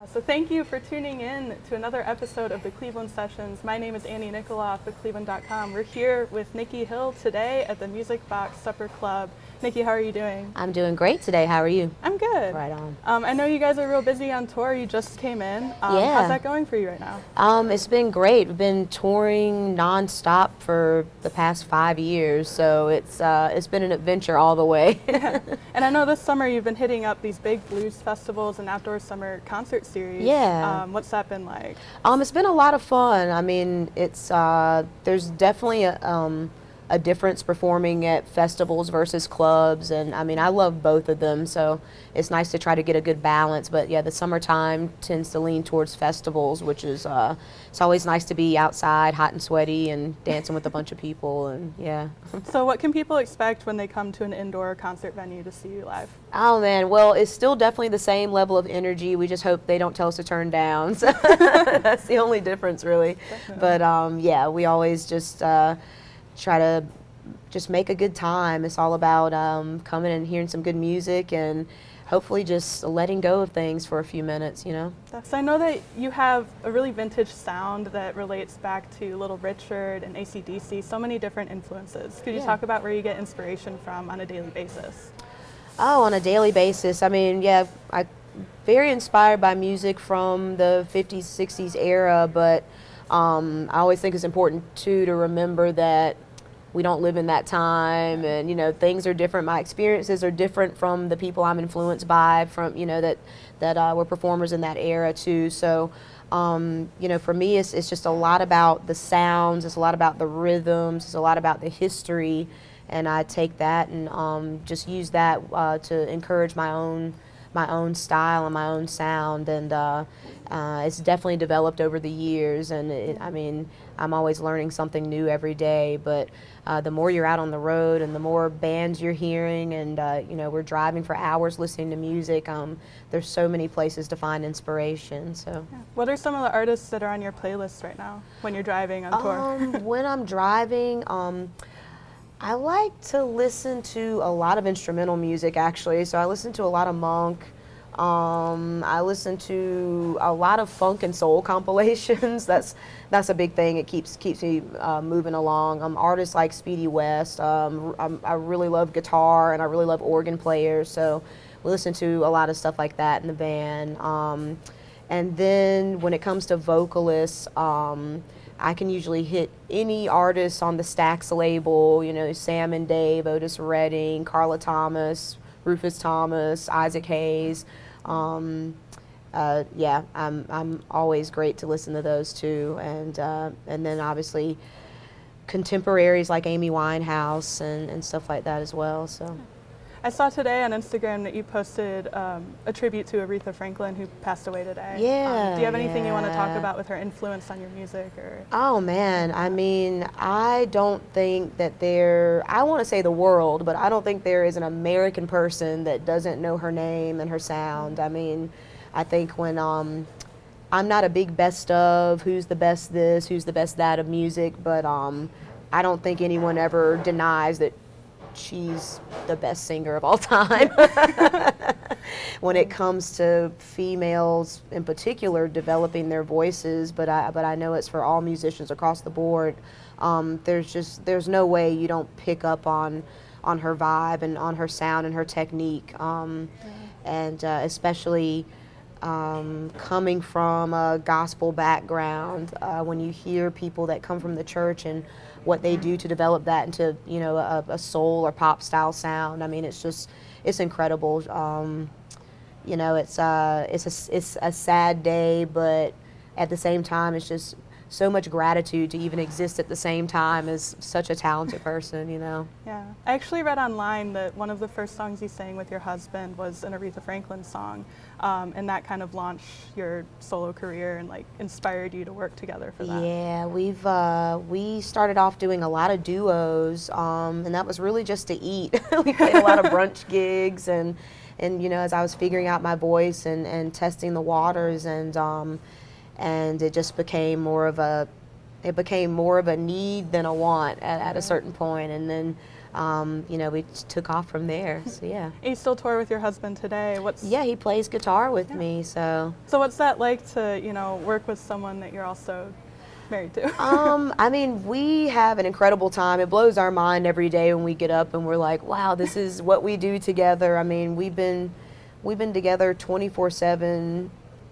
So thank you for tuning in to another episode of the Cleveland Sessions. My name is Annie Nickoloff with Cleveland.com. We're here with Nikki Hill today at the Music Box Supper Club. Nikki, how are you doing? I'm doing great today. How are you? I'm good. Right on. I know you guys are real busy on tour. You just came in. Yeah. How's that going for you right now? It's been great. We've been touring nonstop for the past 5 years, so it's been an adventure all the way. Yeah. And I know this summer you've been hitting up these big blues festivals and outdoor summer concert series. Yeah. What's that been like? It's been a lot of fun. I mean, it's there's definitely a difference performing at festivals versus clubs, and I mean, I love both of them, so it's nice to try to get a good balance. But yeah, the summertime tends to lean towards festivals, which is it's always nice to be outside, hot and sweaty, and dancing with a bunch of people, and yeah. So what can people expect when they come to an indoor concert venue to see you live? Oh man, well, it's still definitely the same level of energy. We just hope they don't tell us to turn down. So that's the only difference, really. Definitely. But yeah, we always just try to just make a good time. It's all about coming and hearing some good music and hopefully just letting go of things for a few minutes, you know? So I know that you have a really vintage sound that relates back to Little Richard and AC/DC, so many different influences. Could you talk about where you get inspiration from on a daily basis? Oh, on a daily basis. I mean, yeah, I'm very inspired by music from the 50s, 60s era, but I always think it's important, too, to remember that we don't live in that time, and, you know, things are different. My experiences are different from the people I'm influenced by, from, you know, that were performers in that era, too. So, you know, for me, it's just a lot about the sounds, it's a lot about the rhythms, it's a lot about the history, and I take that and just use that to encourage my own style and my own sound, and it's definitely developed over the years, and I mean, I'm always learning something new every day, but the more you're out on the road and the more bands you're hearing, and you know, we're driving for hours listening to music, there's so many places to find inspiration. So what are some of the artists that are on your playlist right now when you're driving on tour? When I'm driving, I like to listen to a lot of instrumental music, actually. So I listen to a lot of Monk. I listen to a lot of funk and soul compilations. That's a big thing. It keeps me moving along. Artists like Speedy West. I really love guitar, and I really love organ players. So we listen to a lot of stuff like that in the van. And then when it comes to vocalists, I can usually hit any artist on the Stax label, you know, Sam and Dave, Otis Redding, Carla Thomas, Rufus Thomas, Isaac Hayes. Yeah, I'm always great to listen to those too, and then obviously contemporaries like Amy Winehouse and stuff like that as well. So. I saw today on Instagram that you posted a tribute to Aretha Franklin, who passed away today. Yeah. Do you have anything you want to talk about with her influence on your music? Or? Oh man, I mean, I don't think that I want to say the world, but I don't think there is an American person that doesn't know her name and her sound. I mean, I think when I'm not a big best of, who's the best this, who's the best that of music, but I don't think anyone ever denies that she's the best singer of all time. When it comes to females in particular developing their voices, but I know it's for all musicians across the board. There's no way you don't pick up on her vibe and on her sound and her technique, and especially coming from a gospel background, when you hear people that come from the church and what they do to develop that into, you know, a soul or pop style sound. I mean, it's incredible. You know, it's a sad day, but at the same time, it's just so much gratitude to even exist at the same time as such a talented person, you know. Yeah. I actually read online that one of the first songs you sang with your husband was an Aretha Franklin song, and that kind of launched your solo career and like inspired you to work together for that. Yeah, we started off doing a lot of duos, and that was really just to eat. We played a lot of brunch gigs, and you know, as I was figuring out my voice and testing the waters, and it just became more of a need than a want at a certain point. And then you know, we took off from there. So yeah. And you still tour with your husband today. Yeah, he plays guitar with me. So what's that like to, you know, work with someone that you're also married to? I mean, we have an incredible time. It blows our mind every day when we get up and we're like, wow, this is what we do together. I mean, we've been together 24/7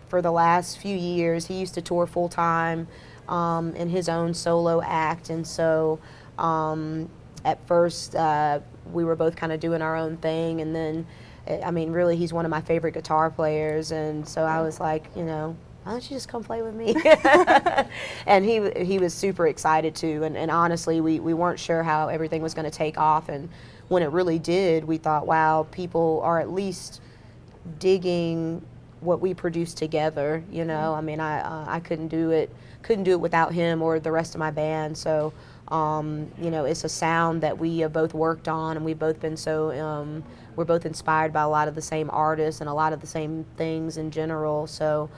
for the last few years. He used to tour full time in his own solo act, and so at first we were both kind of doing our own thing, and then I mean, really, he's one of my favorite guitar players, and so I was like, you know, why don't you just come play with me? And he was super excited too, and honestly, we weren't sure how everything was going to take off, and when it really did, we thought, wow, people are at least digging what we produce together, you know. I mean, I couldn't do it without him or the rest of my band, so you know, it's a sound that we have both worked on, and we've both been so we're both inspired by a lot of the same artists and a lot of the same things in general, so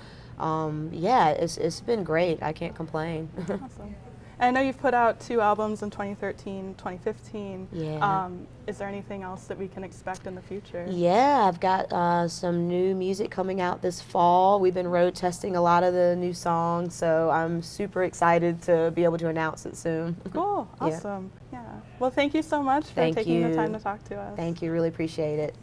yeah, it's been great. I can't complain. Awesome. And I know you've put out 2 albums in 2013, 2015. Yeah. Is there anything else that we can expect in the future? Yeah, I've got some new music coming out this fall. We've been road testing a lot of the new songs, so I'm super excited to be able to announce it soon. Cool. Awesome. Yeah. Well, thank you so much for Thank taking you. the time to talk to us. Thank you. Really appreciate it.